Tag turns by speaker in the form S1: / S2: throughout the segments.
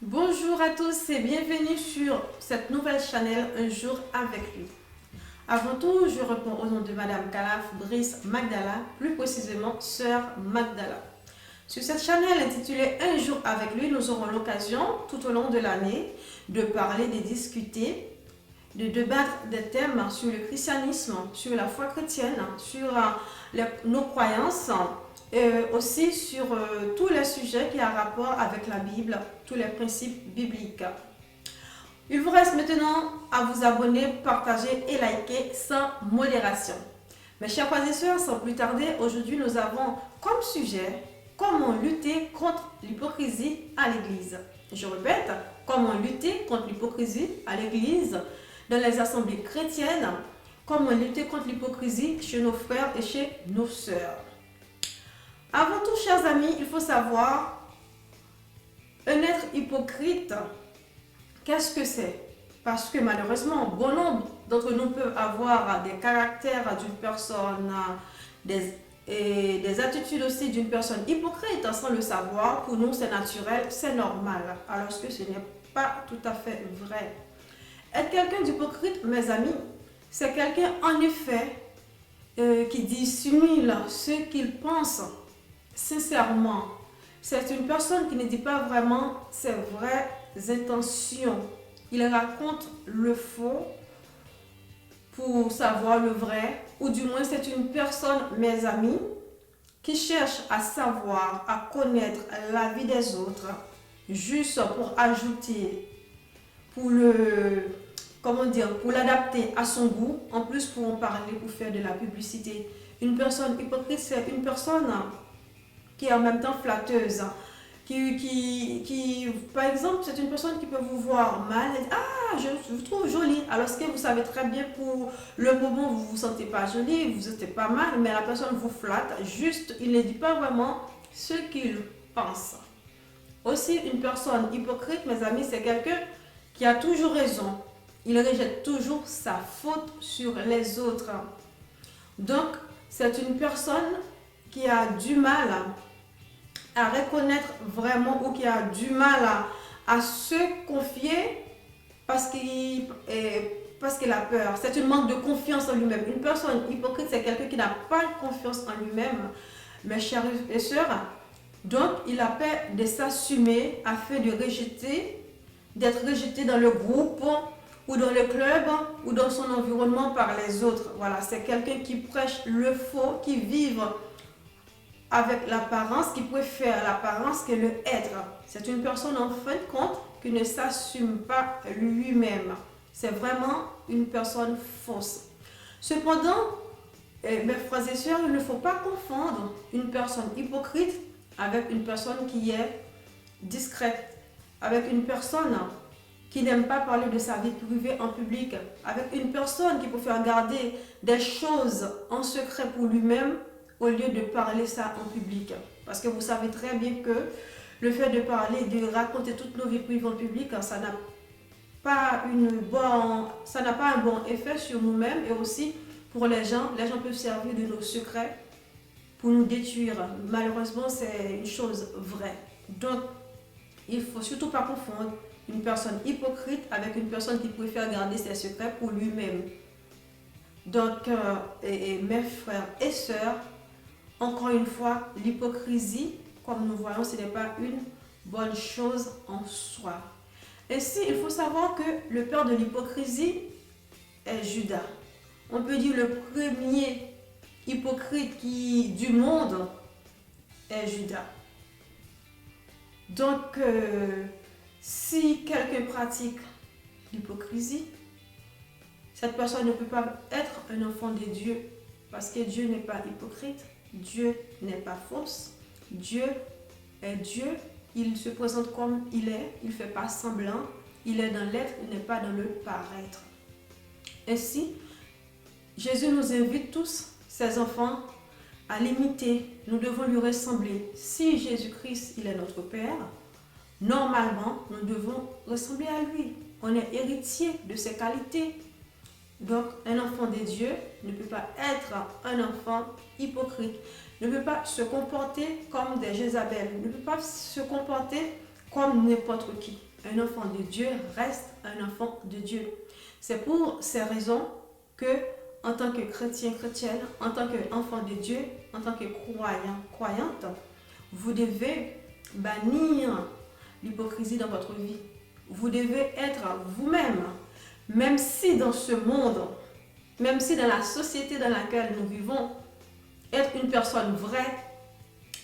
S1: Bonjour à tous et bienvenue sur cette nouvelle chaîne Un jour avec lui. Avant tout, je réponds au nom de Madame Calaf Brice Magdala, plus précisément Sœur Magdala. Sur cette chaîne intitulée Un jour avec lui, nous aurons l'occasion tout au long de l'année de parler, de discuter, de débattre des thèmes sur le christianisme, sur la foi chrétienne, sur nos croyances, aussi sur tous les sujets qui ont rapport avec la Bible, tous les principes bibliques. Il vous reste maintenant à vous abonner, partager et liker sans modération. Mes chers frères et sœurs, sans plus tarder, aujourd'hui nous avons comme sujet comment lutter contre l'hypocrisie à l'Église. Je répète, comment lutter contre l'hypocrisie à l'Église, dans les assemblées chrétiennes, comment lutter contre l'hypocrisie chez nos frères et chez nos sœurs. Avant tout, chers amis, il faut savoir, un être hypocrite, qu'est-ce que c'est? Parce que malheureusement, bon nombre d'entre nous peuvent avoir des caractères d'une personne, et des attitudes aussi d'une personne hypocrite sans le savoir. Pour nous, c'est naturel, c'est normal, alors que ce n'est pas tout à fait vrai. Être quelqu'un d'hypocrite, mes amis, c'est quelqu'un en effet qui dissimule ce qu'il pense sincèrement. C'est une personne qui ne dit pas vraiment ses vraies intentions. Il raconte le faux pour savoir le vrai, ou du moins c'est une personne, mes amis, qui cherche à savoir, à connaître la vie des autres, juste pour ajouter, pour pour l'adapter à son goût, en plus pour en parler, pour faire de la publicité. Une personne hypocrite, c'est une personne qui est en même temps flatteuse. Par exemple, c'est une personne qui peut vous voir mal et dire, ah, je vous trouve jolie. Alors que vous savez très bien, pour le moment, vous ne vous sentez pas jolie, vous n'êtes pas mal, mais la personne vous flatte. Juste, il ne dit pas vraiment ce qu'il pense. Aussi, une personne hypocrite, mes amis, c'est quelqu'un qui a toujours raison. Il rejette toujours sa faute sur les autres. Donc, c'est une personne qui a du mal à reconnaître vraiment, ou qui a du mal à se confier parce qu'il a peur. C'est un manque de confiance en lui-même. Une personne hypocrite, c'est quelqu'un qui n'a pas confiance en lui-même, mes chers et sœurs. Donc, il a peur de s'assumer afin d'être rejeté dans le groupe ou dans le club ou dans son environnement par les autres. Voilà, c'est quelqu'un qui prêche le faux, qui vive avec l'apparence, qui préfère l'apparence que le être. C'est une personne en fin de compte qui ne s'assume pas lui-même. C'est vraiment une personne fausse. Cependant, mes frères et sœurs, il ne faut pas confondre une personne hypocrite avec une personne qui est discrète, avec une personne qui n'aime pas parler de sa vie privée en public, avec une personne qui préfère garder des choses en secret pour lui-même au lieu de parler ça en public. Parce que vous savez très bien que le fait de parler, de raconter toutes nos vies privées en public, ça n'a pas un bon effet sur nous-mêmes, et aussi pour les gens. Les gens peuvent servir de nos secrets pour nous détruire. Malheureusement, c'est une chose vraie. Donc, il ne faut surtout pas confondre une personne hypocrite avec une personne qui préfère garder ses secrets pour lui-même. Donc, mes frères et sœurs, encore une fois, l'hypocrisie, comme nous voyons, ce n'est pas une bonne chose en soi. Ainsi, il faut savoir que le père de l'hypocrisie est Judas. On peut dire le premier hypocrite du monde est Judas. Donc, si quelqu'un pratique l'hypocrisie, cette personne ne peut pas être un enfant de Dieu, parce que Dieu n'est pas hypocrite, Dieu n'est pas fausse, Dieu est Dieu, il se présente comme il est, il ne fait pas semblant, il est dans l'être, il n'est pas dans le paraître. Ainsi, Jésus nous invite tous, ses enfants, à l'imiter. Nous devons lui ressembler. Si Jésus-Christ, il est notre Père, normalement, nous devons ressembler à lui. On est héritier de ses qualités. Donc, un enfant de Dieu ne peut pas être un enfant hypocrite, ne peut pas se comporter comme des Jézabel, ne peut pas se comporter comme n'importe qui. un enfant de Dieu reste un enfant de Dieu. C'est pour ces raisons que, en tant que chrétien, chrétienne, en tant qu'enfant de Dieu, en tant que croyant, croyante, vous devez bannir l'hypocrisie dans votre vie. Vous devez être vous-même, même si dans ce monde, même si dans la société dans laquelle nous vivons, être une personne vraie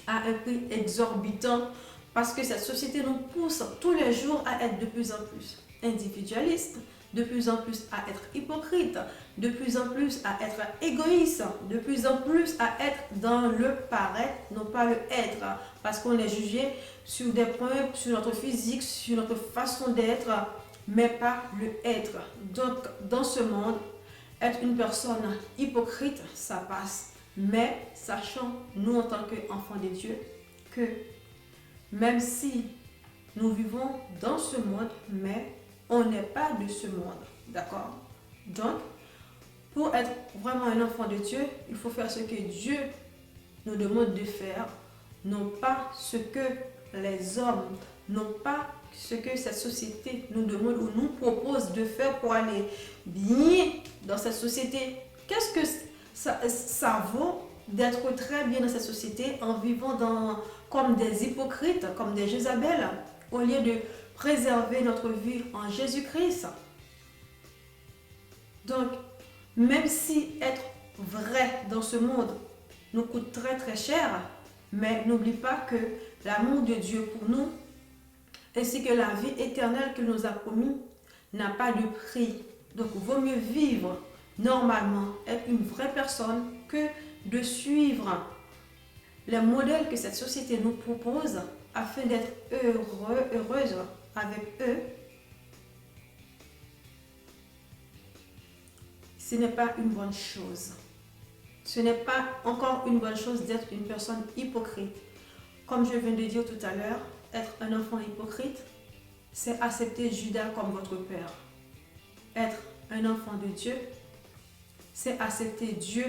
S1: a un prix exorbitant parce que cette société nous pousse tous les jours à être de plus en plus individualiste, de plus en plus à être hypocrite, de plus en plus à être égoïste, de plus en plus à être dans le paraître, non pas le être, parce qu'on est jugé sur des points, sur notre physique, sur notre façon d'être, mais pas le être. Donc, dans ce monde, être une personne hypocrite, ça passe. Mais sachant, nous en tant qu'enfants de Dieu, que même si nous vivons dans ce monde, mais on n'est pas de ce monde, d'accord? Donc, pour être vraiment un enfant de Dieu, il faut faire ce que Dieu nous demande de faire, non pas ce que les hommes, non pas ce que cette société nous demande ou nous propose de faire pour aller bien dans cette société. Qu'est-ce que ça vaut d'être très bien dans cette société en vivant comme des hypocrites, comme des Jézabel, au lieu de préserver notre vie en Jésus-Christ? Donc, même si être vrai dans ce monde nous coûte très très cher, mais n'oublie pas que l'amour de Dieu pour nous, ainsi que la vie éternelle qu'il nous a promis, n'a pas de prix. Donc, il vaut mieux vivre normalement, être une vraie personne, que de suivre les modèles que cette société nous propose afin d'être heureuse avec eux. Ce n'est pas une bonne chose. Ce n'est pas encore une bonne chose d'être une personne hypocrite. Comme je viens de dire tout à l'heure, être un enfant hypocrite, c'est accepter Judas comme votre père. Être un enfant de Dieu, c'est accepter Dieu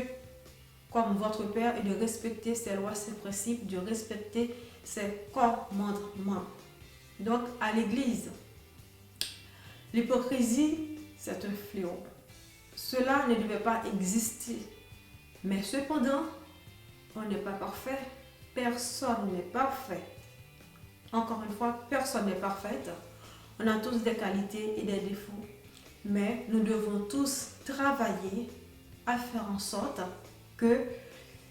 S1: comme votre père et de respecter ses lois, ses principes, de respecter ses commandements. Donc, à l'église, l'hypocrisie, c'est un fléau. Cela ne devait pas exister. Mais cependant, on n'est pas parfait. Personne n'est parfait. Encore une fois, personne n'est parfaite. On a tous des qualités et des défauts. Mais nous devons tous travailler à faire en sorte que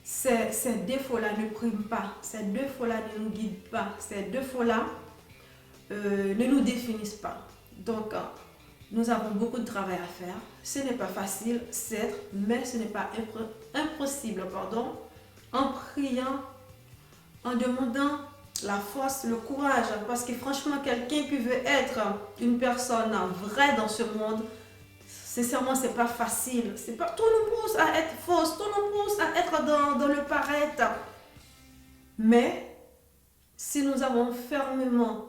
S1: ces défauts-là ne priment pas. Ces défauts-là ne nous guident pas. Ces défauts-là ne nous définissent pas. Donc, nous avons beaucoup de travail à faire. Ce n'est pas facile, certes, mais ce n'est pas impossible, en priant, en demandant la force, le courage, parce que franchement, quelqu'un qui veut être une personne vraie dans ce monde, sincèrement, c'est pas facile. C'est pas, tout nous pousse à être fausse, tout nous pousse à être dans le paraître. Mais si nous avons fermement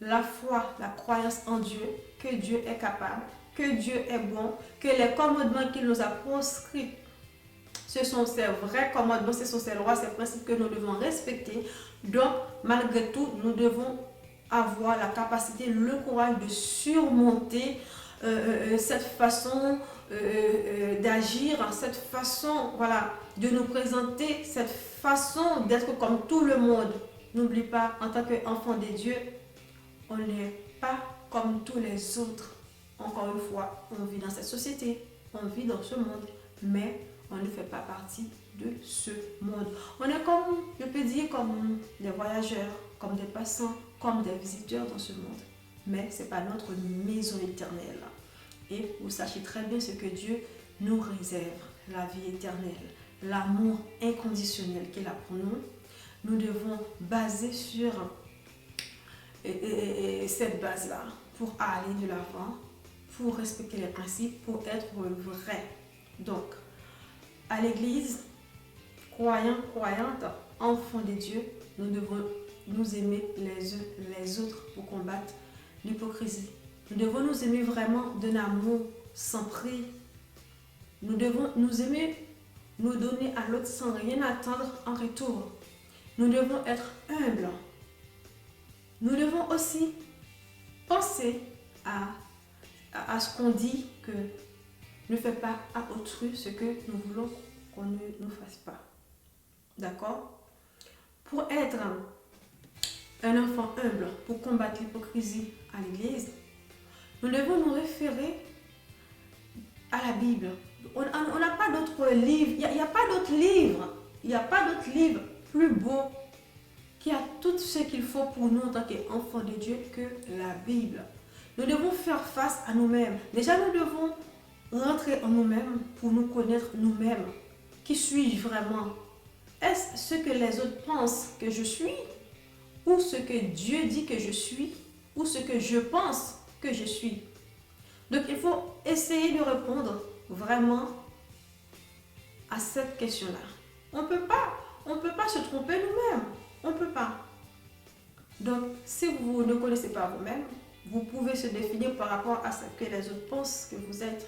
S1: la foi, la croyance en Dieu, que Dieu est capable, que Dieu est bon, que les commandements qu'il nous a proscrits, ce sont ces vrais commandements, ce sont ces lois, ces principes que nous devons respecter. Donc, malgré tout, nous devons avoir la capacité, le courage de surmonter cette façon d'agir, cette façon, voilà, de nous présenter, cette façon d'être comme tout le monde. N'oublie pas, en tant qu'enfant de Dieu, on n'est pas comme tous les autres. Encore une fois, on vit dans cette société, on vit dans ce monde, mais on ne fait pas partie de ce monde. On est comme, je peux dire, comme des voyageurs, comme des passants, comme des visiteurs dans ce monde. Mais ce n'est pas notre maison éternelle. Et vous sachez très bien ce que Dieu nous réserve, la vie éternelle, l'amour inconditionnel qu'il a pour nous. Nous devons baser sur cette base-là pour aller de l'avant, pour respecter les principes, pour être vrai. Donc, à l'église, croyants, croyantes, enfants de Dieu, nous devons nous aimer les uns les autres pour combattre l'hypocrisie. Nous devons nous aimer vraiment d'un amour sans prix. Nous devons nous aimer, nous donner à l'autre sans rien attendre en retour. Nous devons être humbles. Nous devons aussi pensez à ce qu'on dit que ne fais pas à autrui ce que nous voulons qu'on ne nous fasse pas. D'accord? Pour être un enfant humble, pour combattre l'hypocrisie à l'église, nous devons nous référer à la Bible. On n'a pas d'autre livre, il n'y a pas d'autre livre, il n'y a pas d'autre livre plus beau qui a tout ce qu'il faut pour nous en tant qu'enfants de Dieu que la Bible. Nous devons faire face à nous-mêmes. Déjà, nous devons rentrer en nous-mêmes pour nous connaître nous-mêmes. Qui suis-je vraiment? Est-ce ce que les autres pensent que je suis? Ou ce que Dieu dit que je suis? Ou ce que je pense que je suis? Donc, il faut essayer de répondre vraiment à cette question-là. On ne peut pas se tromper nous-mêmes. On ne peut pas. Donc, si vous ne connaissez pas vous-même, vous pouvez se définir par rapport à ce que les autres pensent que vous êtes.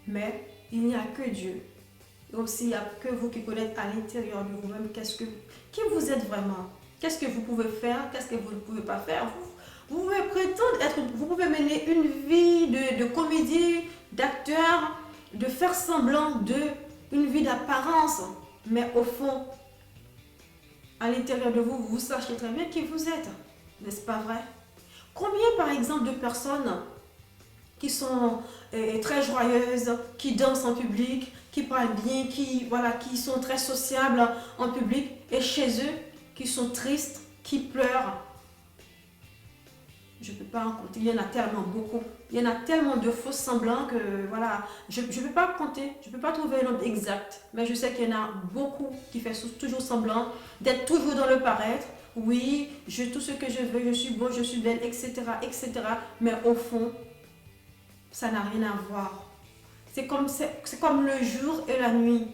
S1: Mais il n'y a que Dieu. Donc, s'il n'y a que vous qui connaissez à l'intérieur de vous-même, qui vous êtes vraiment? Qu'est-ce que vous pouvez faire? Qu'est-ce que vous ne pouvez pas faire? Vous pouvez prétendre vous pouvez mener une vie de comédie, d'acteur, de faire semblant une vie d'apparence. Mais au fond, à l'intérieur de vous, vous sachez très bien qui vous êtes. N'est-ce pas vrai? Combien, par exemple, de personnes qui sont très joyeuses, qui dansent en public, qui parlent bien, qui sont très sociables en public, et chez eux, qui sont tristes, qui pleurent? Je ne peux pas en compter, il y en a tellement beaucoup. Il y en a tellement de faux semblants que voilà, je ne peux pas compter, je ne peux pas trouver un nombre exact. Mais je sais qu'il y en a beaucoup qui font toujours semblant d'être toujours dans le paraître. Oui, tout ce que je veux, je suis beau, je suis belle, etc., etc. Mais au fond, ça n'a rien à voir. C'est comme le jour et la nuit.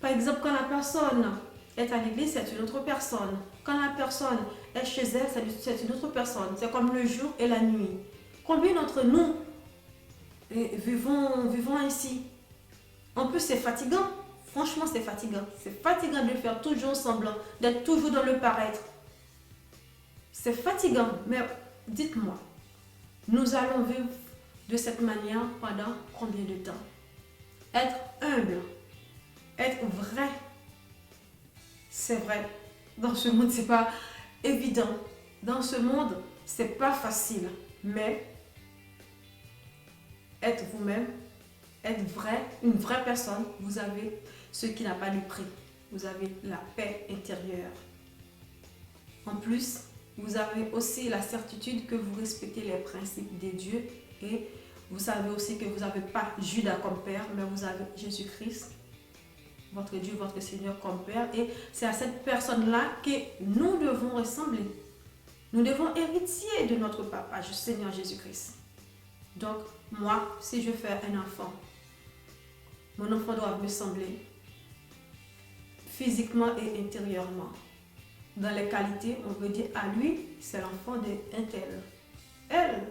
S1: Par exemple, quand la personne est à l'église, c'est une autre personne. Quand la personne est chez elle, c'est une autre personne. C'est comme le jour et la nuit. Combien d'entre nous vivons ainsi? En plus, c'est fatigant. Franchement, c'est fatigant. C'est fatigant de faire toujours semblant, d'être toujours dans le paraître. C'est fatigant. Mais dites-moi, nous allons vivre de cette manière pendant combien de temps? Être humble, être vrai. C'est vrai. Dans ce monde, c'est pas évident. Dans ce monde, c'est pas facile. Mais être vous-même, être vrai, une vraie personne, vous avez ce qui n'a pas de prix. Vous avez la paix intérieure. En plus, vous avez aussi la certitude que vous respectez les principes de Dieu et vous savez aussi que vous n'avez pas Judas comme père, mais vous avez Jésus-Christ, votre Dieu, votre Seigneur comme père. Et c'est à cette personne-là que nous devons ressembler. Nous devons hériter de notre papa, Seigneur Jésus-Christ. Donc, moi, si je fais un enfant, mon enfant doit me sembler physiquement et intérieurement. Dans les qualités, on veut dire à lui, c'est l'enfant d'un tel. Elle,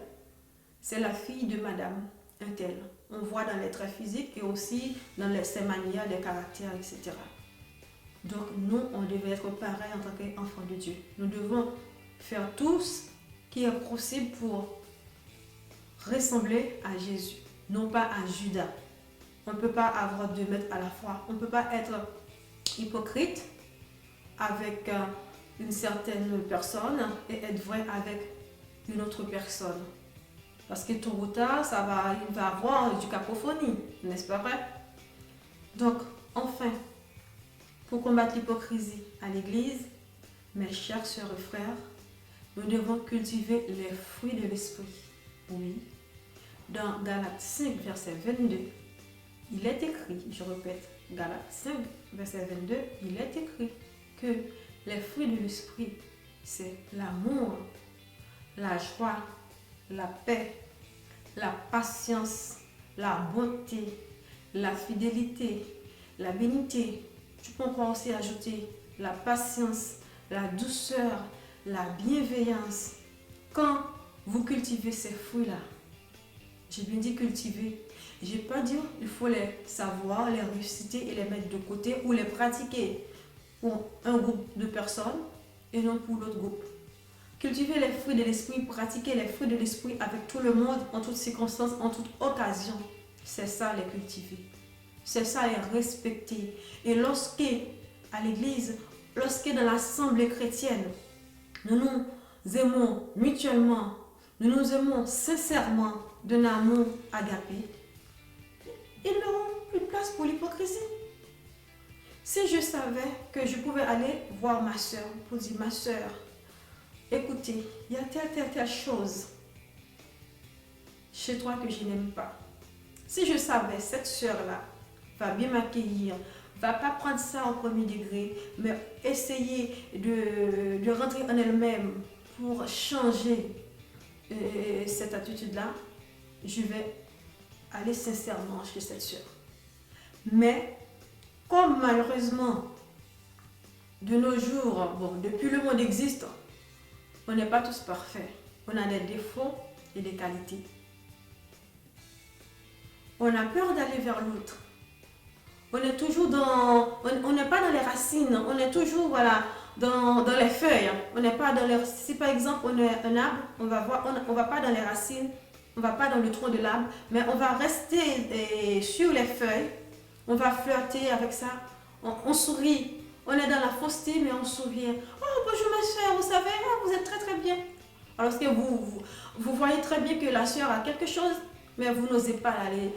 S1: c'est la fille de madame un tel. On voit dans les traits physiques et aussi dans ses manières, les caractères, etc. Donc, nous, on devait être pareil en tant qu'enfant de Dieu. Nous devons faire tout ce qui est possible pour ressembler à Jésus, non pas à Judas. On ne peut pas avoir deux maîtres à la fois. On ne peut pas être hypocrite avec une certaine personne et être vrai avec une autre personne. Parce que tôt ou tard, il va avoir du cacophonie, n'est-ce pas vrai? Donc, enfin, pour combattre l'hypocrisie à l'église, mes chers sœurs et frères, nous devons cultiver les fruits de l'esprit. Oui. Dans Galates 5, verset 22, il est écrit, je répète, Galates 5, verset 22, il est écrit que les fruits de l'esprit, c'est l'amour, la joie, la paix, la patience, la bonté, la fidélité, la bénité. Tu peux encore aussi ajouter la patience, la douceur, la bienveillance. Quand vous cultivez ces fruits-là, j'ai bien dit cultiver, je n'ai pas dit il faut les savoir, les réciter et les mettre de côté ou les pratiquer pour un groupe de personnes et non pour l'autre groupe. Cultiver les fruits de l'esprit, pratiquer les fruits de l'esprit avec tout le monde, en toutes circonstances, en toute occasion. C'est ça les cultiver. C'est ça les respecter. Et lorsque, à l'église, lorsque dans l'assemblée chrétienne, nous nous aimons mutuellement, nous nous aimons sincèrement d'un amour agapé, ils n'auront plus de place pour l'hypocrisie. Si je savais que je pouvais aller voir ma soeur pour dire, ma soeur, écoutez, il y a telle chose chez toi que je n'aime pas. Si je savais, cette soeur-là va bien m'accueillir, va pas prendre ça au premier degré, mais essayer de rentrer en elle-même pour changer cette attitude-là, je vais aller sincèrement chez cette soeur. Mais, comme malheureusement, de nos jours, bon, depuis le monde existe, on n'est pas tous parfaits. On a des défauts et des qualités. On a peur d'aller vers l'autre. On est toujours on n'est pas dans les racines, on est toujours voilà, dans les feuilles. On n'est pas dans les, si par exemple on est un arbre, on va pas dans les racines, on va pas dans le tronc de l'arbre, mais on va rester sur les feuilles, on va flirter avec ça, on sourit, on est dans la fausseté mais on sourit. Oh bonjour ma soeur, vous savez, vous êtes très bien. Alors que vous voyez très bien que la soeur a quelque chose, mais vous n'osez pas aller.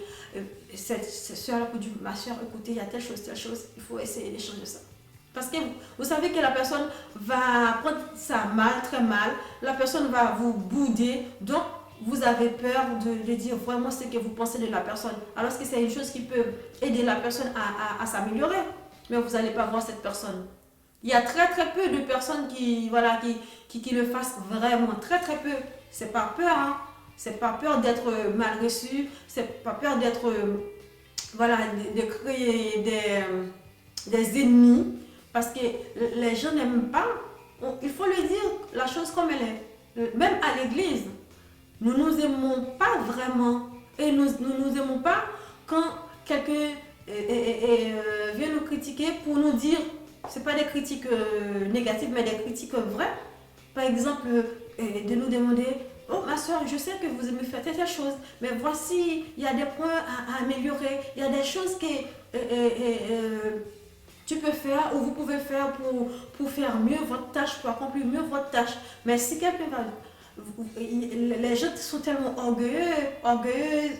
S1: Cette soeur-là pour dire, ma soeur, écoutez, il y a telle chose, il faut essayer d'échanger ça. Parce que vous savez que la personne va prendre ça mal, très mal, la personne va vous bouder, donc vous avez peur de dire vraiment ce que vous pensez de la personne. Alors que c'est une chose qui peut aider la personne à s'améliorer, mais vous n'allez pas voir cette personne. Il y a très peu de personnes qui le fassent vraiment, très peu. C'est pas peur, hein. C'est pas peur d'être mal reçu, c'est pas peur d'être, de créer des ennemis, parce que les gens n'aiment pas, il faut le dire, la chose comme elle est. Même à l'église, nous nous aimons pas vraiment, et nous nous aimons pas quand quelqu'un vient nous critiquer pour nous dire, c'est pas des critiques négatives, mais des critiques vraies. Par exemple, de nous demander, oh ma soeur, je sais que vous aimez faire telle chose, mais voici, il y a des points à améliorer, il y a des choses que tu peux faire ou vous pouvez faire pour faire mieux votre tâche, pour accomplir mieux votre tâche. Mais si quelqu'un va... Les gens sont tellement orgueilleux,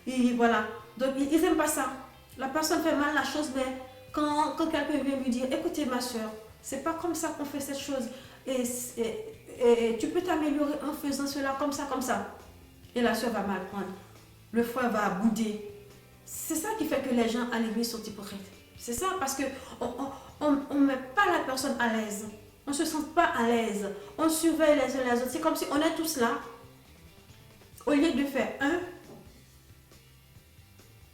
S1: et voilà. Donc ils n'aiment pas ça. La personne fait mal la chose, mais quand quelqu'un vient lui dire, écoutez ma soeur, c'est pas comme ça qu'on fait cette chose. Et tu peux t'améliorer en faisant cela comme ça. Et la soeur va mal prendre. Le frère va bouder. C'est ça qui fait que les gens à l'église sont hypocrites. C'est ça parce qu'on ne met pas la personne à l'aise. On ne se sent pas à l'aise. On surveille les uns les autres. C'est comme si on est tous là. Au lieu de faire un,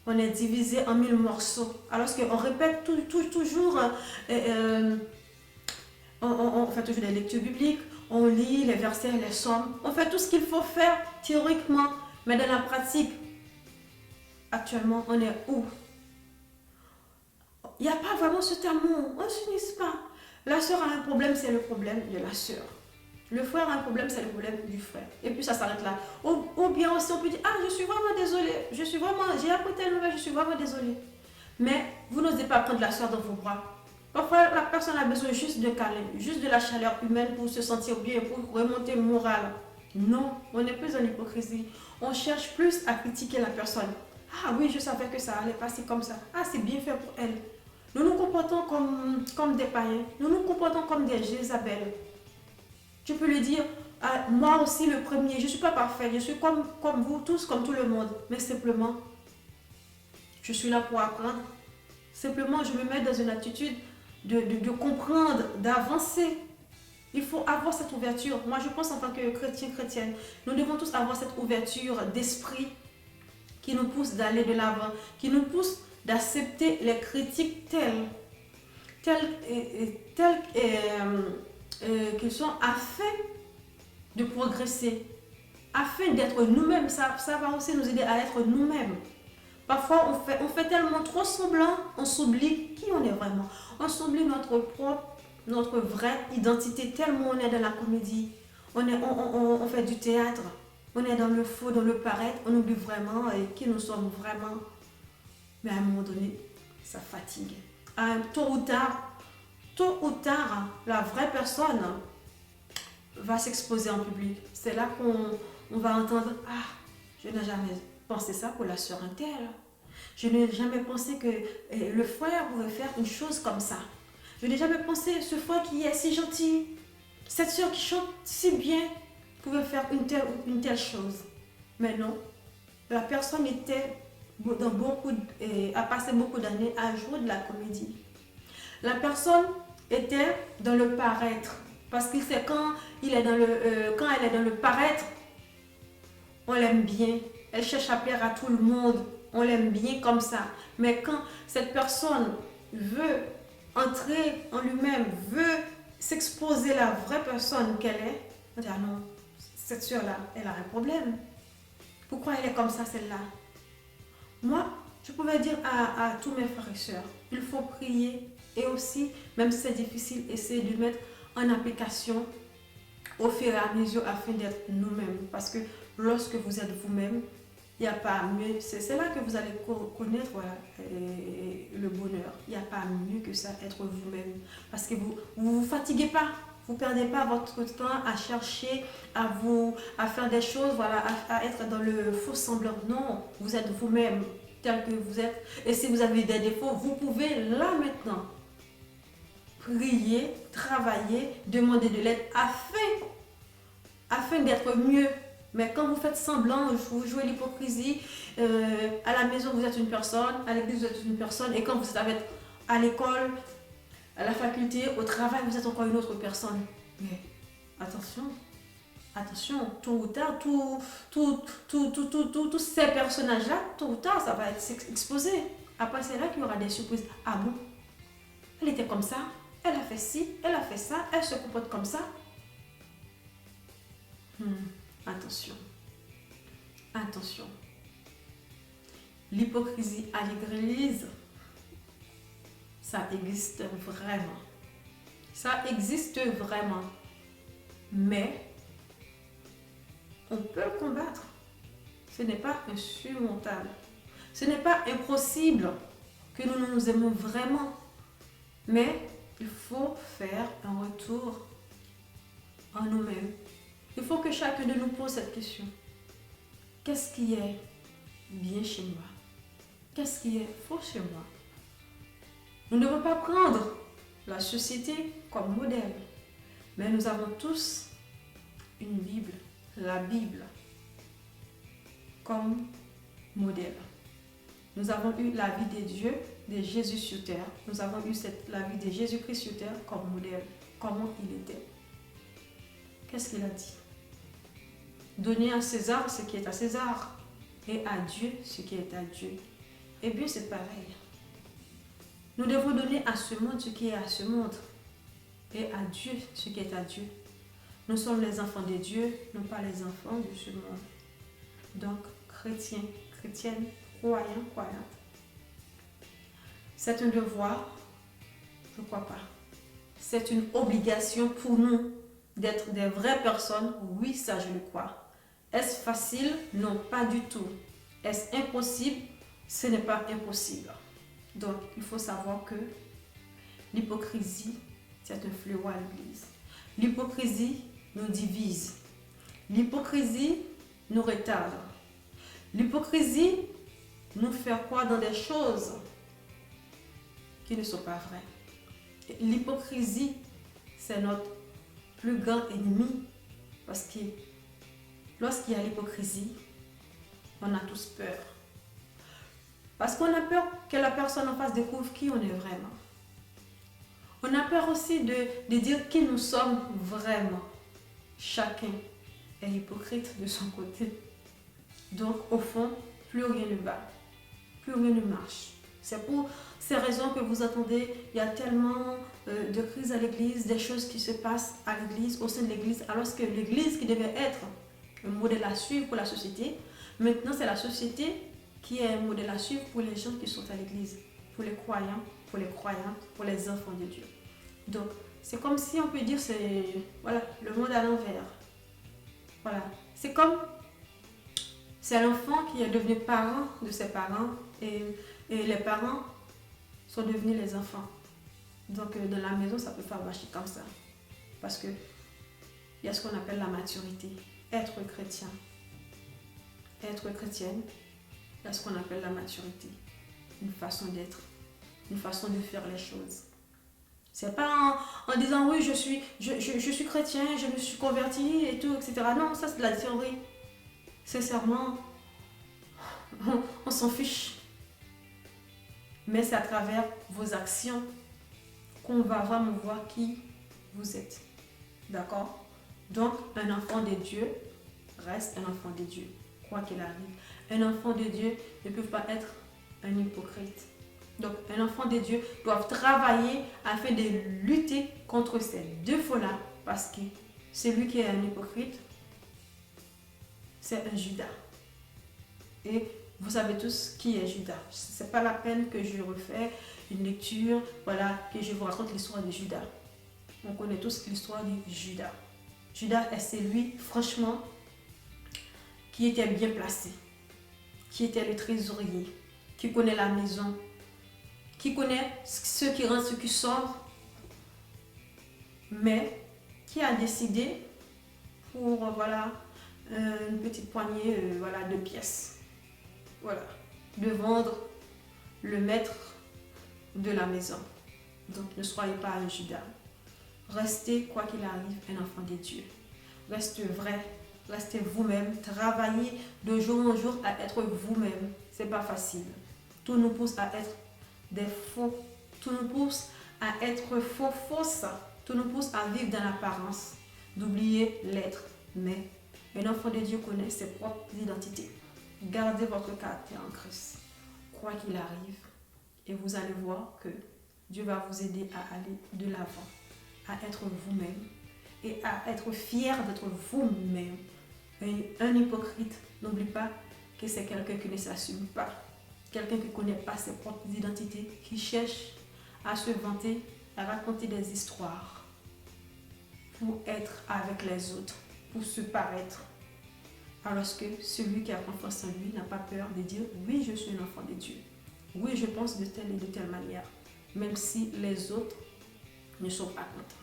S1: on est divisé en 1000 morceaux. Alors qu'on répète toujours, on fait toujours des lectures bibliques. On lit les versets, les psaumes. On fait tout ce qu'il faut faire théoriquement. Mais dans la pratique, actuellement, on est où? Il n'y a pas vraiment cet amour. On ne s'unisse pas. La soeur a un problème, c'est le problème de la soeur. Le frère a un problème, c'est le problème du frère. Et puis ça s'arrête là. Ou bien aussi on peut dire, ah je suis vraiment désolée. J'ai appris telle nouvelle, je suis vraiment désolée. Mais vous n'osez pas prendre la soeur dans vos bras. Parfois, la personne a besoin juste de câlin, juste de la chaleur humaine pour se sentir bien, pour remonter le moral. Non, on n'est plus en hypocrisie. On cherche plus à critiquer la personne. Ah oui, je savais que ça allait passer comme ça. Ah, c'est bien fait pour elle. Nous nous comportons comme des païens. Nous nous comportons comme des Jézabel. Tu peux lui dire, ah, moi aussi le premier, je ne suis pas parfait. Je suis comme vous tous, comme tout le monde. Mais simplement, je suis là pour apprendre. Simplement, je me mets dans une attitude de comprendre, d'avancer. Il faut avoir cette ouverture. Moi, je pense en tant que chrétien, chrétienne, nous devons tous avoir cette ouverture d'esprit qui nous pousse d'aller de l'avant, qui nous pousse d'accepter les critiques telles qu'ils sont afin de progresser, afin d'être nous-mêmes. Ça va aussi nous aider à être nous-mêmes. Parfois, on fait tellement trop semblant, on s'oublie qui on est vraiment. On s'oublie notre vraie identité, tellement on est dans la comédie. On fait du théâtre, on est dans le faux, dans le paraître, on oublie vraiment qui nous sommes vraiment. Mais à un moment donné, ça fatigue. Tôt ou tard, la vraie personne va s'exposer en public. C'est là qu'on va entendre: ah, je n'ai jamais pensé ça pour la sœur Intel. Je n'ai jamais pensé que le frère pouvait faire une chose comme ça. Je n'ai jamais pensé ce frère qui est si gentil, cette sœur qui chante si bien, pouvait faire une telle chose. Mais non, la personne a passé beaucoup d'années à jouer de la comédie. La personne était dans le paraître. Parce que c'est quand elle est dans le paraître, on l'aime bien. Elle cherche à plaire à tout le monde. On l'aime bien comme ça. Mais quand cette personne veut entrer en lui-même, veut s'exposer la vraie personne qu'elle est, on dit: ah non, cette soeur-là, elle a un problème. Pourquoi elle est comme ça, celle-là? Moi, je pouvais dire à tous mes frères et sœurs, il faut prier et aussi, même si c'est difficile, essayer de mettre en application au fur et à mesure afin d'être nous-mêmes. Parce que lorsque vous êtes vous-même, il n'y a pas mieux. C'est là que vous allez connaître le bonheur. Il n'y a pas mieux que ça, être vous-même. Parce que vous vous fatiguez pas. Vous ne perdez pas votre temps à chercher, à faire des choses, voilà, à être dans le faux semblant. Non, vous êtes vous-même tel que vous êtes. Et si vous avez des défauts, vous pouvez là maintenant prier, travailler, demander de l'aide afin d'être mieux. Mais quand vous faites semblant, vous jouez l'hypocrisie, à la maison vous êtes une personne, à l'église vous êtes une personne, et quand vous êtes à l'école, à la faculté, au travail, vous êtes encore une autre personne. Mais attention, tôt ou tard, tous ces personnages-là, tôt ou tard, ça va être exposé. Après, c'est là qu'il y aura des surprises. Ah bon? Elle était comme ça, elle a fait ci, elle a fait ça, elle se comporte comme ça. Attention. L'hypocrisie à l'église, ça existe vraiment. Ça existe vraiment. Mais on peut le combattre. Ce n'est pas insurmontable. Ce n'est pas impossible que nous nous aimons vraiment. Mais il faut faire un retour en nous-mêmes. Il faut que chacun de nous pose cette question. Qu'est-ce qui est bien chez moi? Qu'est-ce qui est faux chez moi? Nous ne devons pas prendre la société comme modèle. Mais nous avons tous une Bible, la Bible, comme modèle. Nous avons eu la vie de Dieu, de Jésus sur terre. Nous avons eu la vie de Jésus-Christ sur terre comme modèle. Comment il était? Qu'est-ce qu'il a dit? Donner à César ce qui est à César et à Dieu ce qui est à Dieu. Eh bien, c'est pareil. Nous devons donner à ce monde ce qui est à ce monde et à Dieu ce qui est à Dieu. Nous sommes les enfants de Dieu, non pas les enfants de ce monde. Donc, chrétiens, chrétiennes, croyants, croyantes. C'est un devoir? Je ne crois pas. C'est une obligation pour nous d'être des vraies personnes? Oui, ça je le crois. Est-ce facile? Non, pas du tout. Est-ce impossible? Ce n'est pas impossible. Donc, il faut savoir que l'hypocrisie, c'est un fléau à l'église. L'hypocrisie nous divise. L'hypocrisie nous retarde. L'hypocrisie nous fait croire dans des choses qui ne sont pas vraies. L'hypocrisie, c'est notre plus grand ennemi. Parce que lorsqu'il y a l'hypocrisie, on a tous peur. Parce qu'on a peur que la personne en face découvre qui on est vraiment. On a peur aussi de dire qui nous sommes vraiment. Chacun est hypocrite de son côté. Donc, au fond, plus rien ne va. Plus rien ne marche. C'est pour ces raisons que vous attendez. Il y a tellement de crises à l'église, des choses qui se passent à l'église, au sein de l'église, alors que l'église qui devait être un modèle à suivre pour la société, maintenant c'est la société qui est un modèle à suivre pour les gens qui sont à l'église, pour les croyants, pour les croyantes, pour les enfants de Dieu. Donc, c'est comme si on peut dire c'est voilà, le monde à l'envers. Voilà. C'est l'enfant qui est devenu parent de ses parents et les parents sont devenus les enfants. Donc dans la maison, ça peut faire marcher comme ça. Parce que il y a ce qu'on appelle la maturité. Être chrétien, être chrétienne, il y a ce qu'on appelle la maturité. Une façon d'être, une façon de faire les choses. C'est pas en disant oui, je suis chrétien, je me suis converti et tout, etc. Non, ça c'est de la théorie. Sincèrement, on s'en fiche. Mais c'est à travers vos actions qu'on va vraiment voir qui vous êtes. D'accord? Donc, un enfant de Dieu reste un enfant de Dieu, quoi qu'il arrive. Un enfant de Dieu ne peut pas être un hypocrite. Donc, un enfant de Dieu doit travailler afin de lutter contre ces défauts-là, parce que celui qui est un hypocrite, c'est un Judas. Et vous savez tous qui est Judas. Ce n'est pas la peine que je refais une lecture, voilà, que je vous raconte l'histoire de Judas. On connaît tous l'histoire de Judas. Judas est celui, franchement, qui était bien placé, qui était le trésorier, qui connaît la maison, qui connaît ceux qui rentrent, ceux qui sortent, mais qui a décidé pour voilà, une petite poignée voilà, de pièces, voilà, de vendre le maître de la maison. Donc ne soyez pas un Judas. Restez, quoi qu'il arrive, un enfant de Dieu. Restez vrai, restez vous-même, travaillez de jour en jour à être vous-même. C'est pas facile. Tout nous pousse à être des faux. Tout nous pousse à être fausses. Tout nous pousse à vivre dans l'apparence, d'oublier l'être. Mais un enfant de Dieu connaît ses propres identités. Gardez votre caractère en Christ, quoi qu'il arrive. Et vous allez voir que Dieu va vous aider à aller de l'avant, à être vous-même et à être fier d'être vous-même. Un hypocrite, n'oublie pas que c'est quelqu'un qui ne s'assume pas, quelqu'un qui ne connaît pas ses propres identités, qui cherche à se vanter, à raconter des histoires pour être avec les autres, pour se paraître. Alors que celui qui a confiance en lui n'a pas peur de dire oui, je suis un enfant de Dieu. Oui, je pense de telle et de telle manière, même si les autres ne sont pas contents.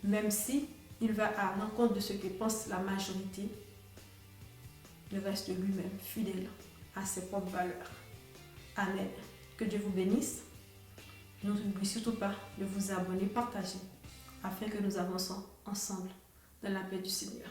S1: Même si il va à l'encontre de ce que pense la majorité, il reste lui-même fidèle à ses propres valeurs. Amen. Que Dieu vous bénisse. N'oubliez surtout pas de vous abonner, partager, afin que nous avancions ensemble dans la paix du Seigneur.